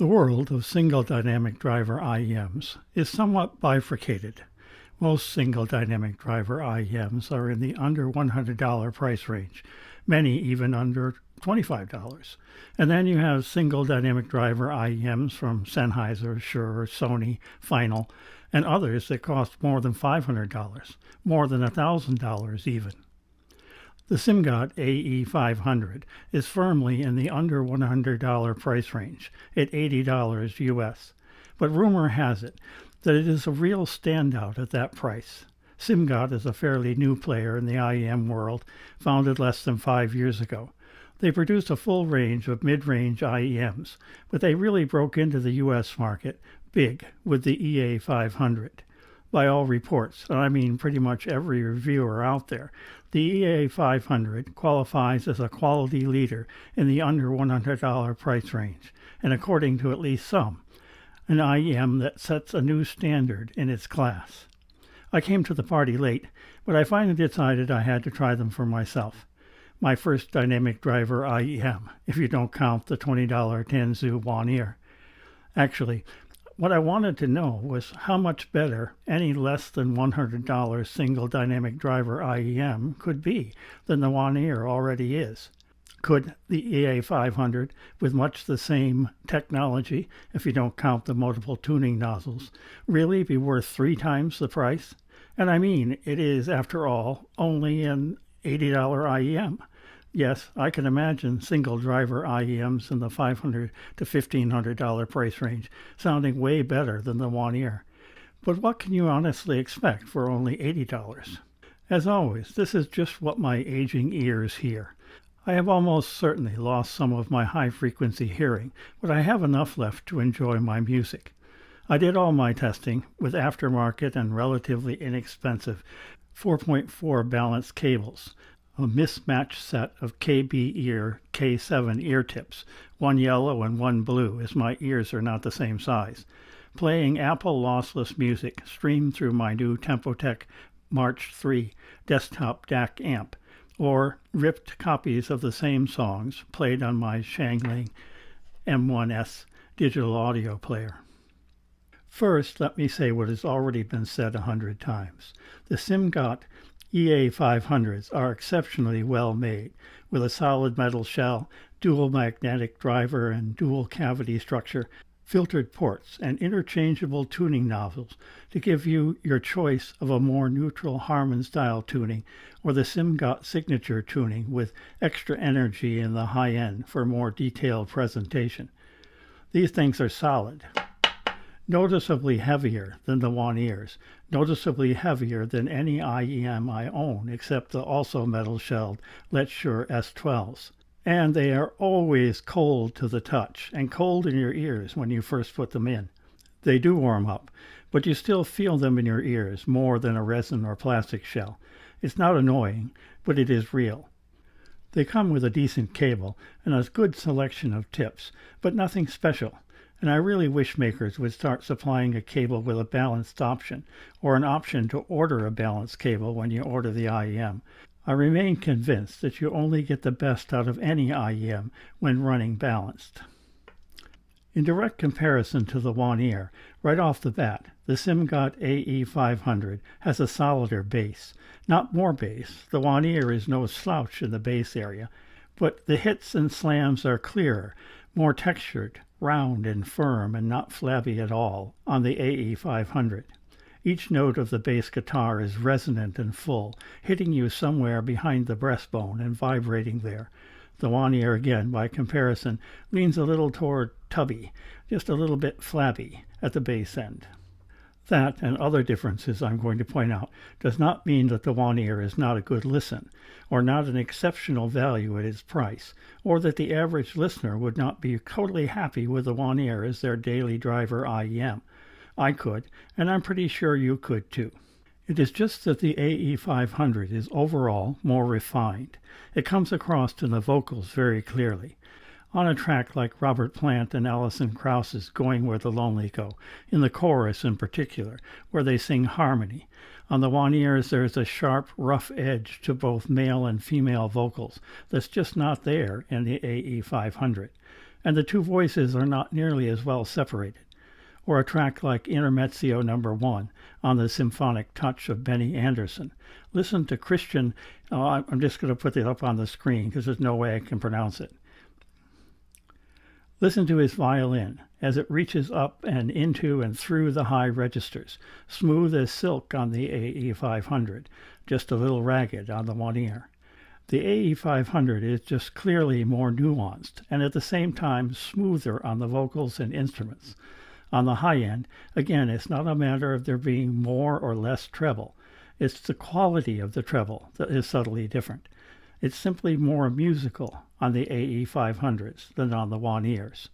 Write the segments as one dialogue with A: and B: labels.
A: The world of single dynamic driver IEMs is somewhat bifurcated. Most single dynamic driver IEMs are in the under $100 price range, many even under $25. And then you have single dynamic driver IEMs from Sennheiser, Shure, Sony, Final, and others that cost more than $500, more than $1,000 even. The Simgot EA500 is firmly in the under $100 price range at $80 US, but rumor has it that it is a real standout at that price. Simgot is a fairly new player in the IEM world, founded less than 5 years ago. They produce a full range of mid-range IEMs, but they really broke into the US market big with the EA500. By all reports, and I mean pretty much every reviewer out there, the EA500 qualifies as a quality leader in the under $100 price range, and according to at least some, an IEM that sets a new standard in its class. I came to the party late, but I finally decided I had to try them for myself. My first dynamic driver IEM, if you don't count the $20 Tangzu Wan'er. Actually, what I wanted to know was how much better any less than $100 single dynamic driver IEM could be than the Wan'er already is. Could the EA500, with much the same technology, if you don't count the multiple tuning nozzles, really be worth 3 times the price? And I mean, it is, after all, only an $80 IEM. Yes, I can imagine single driver IEMs in the $500 to $1,500 price range sounding way better than the Wan'er. But what can you honestly expect for only $80? As always, this is just what my aging ears hear. I have almost certainly lost some of my high-frequency hearing, but I have enough left to enjoy my music. I did all my testing with aftermarket and relatively inexpensive 4.4 balanced cables, a mismatched set of KB Ear K7 ear tips, one yellow and one blue, as my ears are not the same size, playing Apple lossless music streamed through my new Tempotech March 3 desktop DAC amp, or ripped copies of the same songs played on my Shanling M1S digital audio player. First, let me say what has already been said 100 times. The Simgot EA500s are exceptionally well made, with a solid metal shell, dual magnetic driver and dual cavity structure, filtered ports, and interchangeable tuning nozzles to give you your choice of a more neutral Harman-style tuning or the Simgot signature tuning with extra energy in the high end for more detailed presentation. These things are solid, noticeably heavier than the Wan'ers, noticeably heavier than any IEM I own except the also metal-shelled Let's Shure S12s. And they are always cold to the touch and cold in your ears when you first put them in. They do warm up, but you still feel them in your ears more than a resin or plastic shell. It's not annoying, but it is real. They come with a decent cable and a good selection of tips, but nothing special. And I really wish makers would start supplying a cable with a balanced option, or an option to order a balanced cable when you order the IEM. I remain convinced that you only get the best out of any IEM when running balanced. In direct comparison to the Wan'er, right off the bat, the Simgot EA500 has a solider bass. Not more bass, the Wan'er is no slouch in the bass area, but the hits and slams are clearer, more textured, round and firm and not flabby at all on the EA500. Each note of the bass guitar is resonant and full, hitting you somewhere behind the breastbone and vibrating there. The Wan'er, again, by comparison, leans a little toward tubby, just a little bit flabby at the bass end. That, and other differences I'm going to point out, does not mean that the Wan'er is not a good listen, or not an exceptional value at its price, or that the average listener would not be totally happy with the Wan'er as their daily driver IEM. I could, and I'm pretty sure you could too. It is just that the EA500 is overall more refined. It comes across in the vocals very clearly. On a track like Robert Plant and Alison Krauss's Going Where the Lonely Go, in the chorus in particular, where they sing harmony. On the Wan'ers there is a sharp, rough edge to both male and female vocals that's just not there in the EA500. and the two voices are not nearly as well separated. Or a track like Intermezzo No. 1 on the symphonic touch of Benny Andersson. Listen to Christian, I'm just going to put it up on the screen because there's no way I can pronounce it. Listen to his violin as it reaches up and into and through the high registers, smooth as silk on the AE500, just a little ragged on the Wan'er. The AE500 is just clearly more nuanced and at the same time smoother on the vocals and instruments. On the high end, again, it's not a matter of there being more or less treble. It's the quality of the treble that is subtly different. It's simply more musical on the AE500s than on the Wan'ers.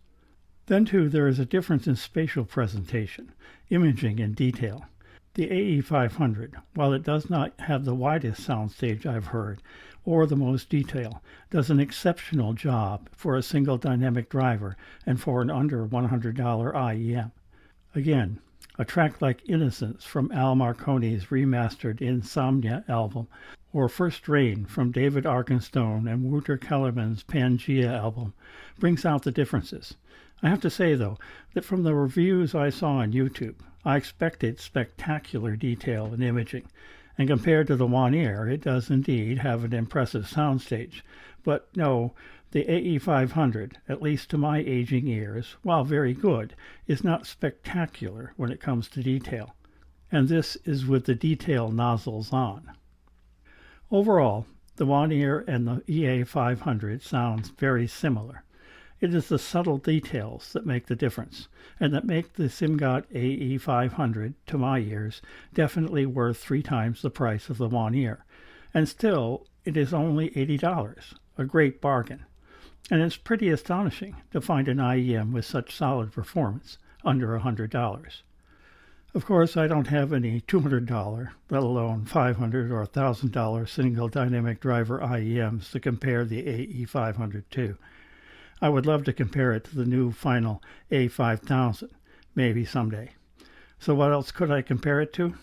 A: Then, too, there is a difference in spatial presentation, imaging, and detail. The AE500, while it does not have the widest soundstage I've heard, or the most detail, does an exceptional job for a single dynamic driver and for an under $100 IEM. Again, a track like Innocence from Al Marconi's remastered Insomnia album, or First Rain from David Arkenstone and Wouter Kellerman's Pangea album, brings out the differences. I have to say, though, that from the reviews I saw on YouTube, I expected spectacular detail and imaging, and compared to the Wan'er, it does indeed have an impressive soundstage. But no, the AE500, at least to my aging ears, while very good, is not spectacular when it comes to detail. And this is with the detail nozzles on. Overall, the Wan'er and the EA500 sounds very similar. It is the subtle details that make the difference, and that make the Simgot EA500, to my ears, definitely worth 3 times the price of the Wan'er. And still, it is only $80, a great bargain. And it's pretty astonishing to find an IEM with such solid performance under $100. Of course, I don't have any $200, let alone $500 or $1,000 single dynamic driver IEMs to compare the AE500 to. I would love to compare it to the new final A5000, maybe someday. So what else could I compare it to?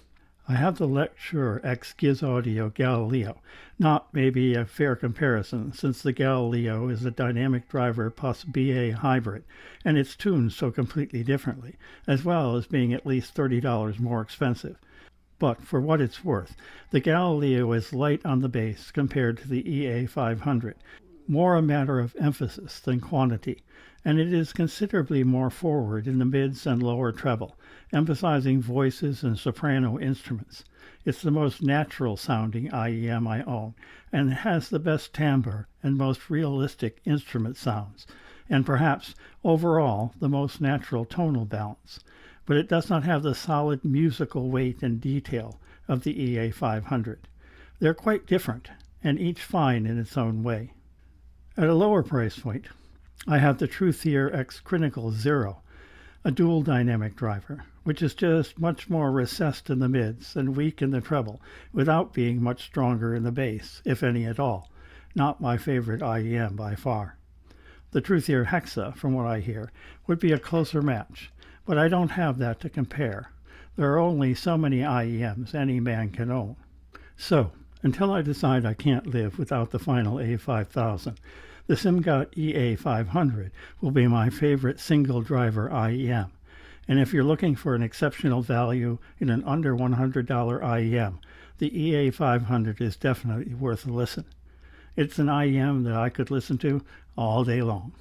A: I have the Lecture X Giz Audio Galileo, not maybe a fair comparison since the Galileo is a dynamic driver plus BA hybrid, and it's tuned so completely differently, as well as being at least $30 more expensive. But for what it's worth, the Galileo is light on the bass compared to the EA500, more a matter of emphasis than quantity, and it is considerably more forward in the mids and lower treble, emphasizing voices and soprano instruments. It's the most natural-sounding IEM I own, and it has the best timbre and most realistic instrument sounds, and perhaps, overall, the most natural tonal balance. But it does not have the solid musical weight and detail of the EA500. They're quite different, and each fine in its own way. At a lower price point, I have the Truthier X Critical Zero, a dual dynamic driver, which is just much more recessed in the mids and weak in the treble, without being much stronger in the bass, if any at all. Not my favorite IEM by far. The Truthier Hexa, from what I hear, would be a closer match, but I don't have that to compare. There are only so many IEMs any man can own. So, until I decide I can't live without the final A5000, the Simgot EA500 will be my favorite single-driver IEM. And if you're looking for an exceptional value in an under $100 IEM, the EA500 is definitely worth a listen. It's an IEM that I could listen to all day long.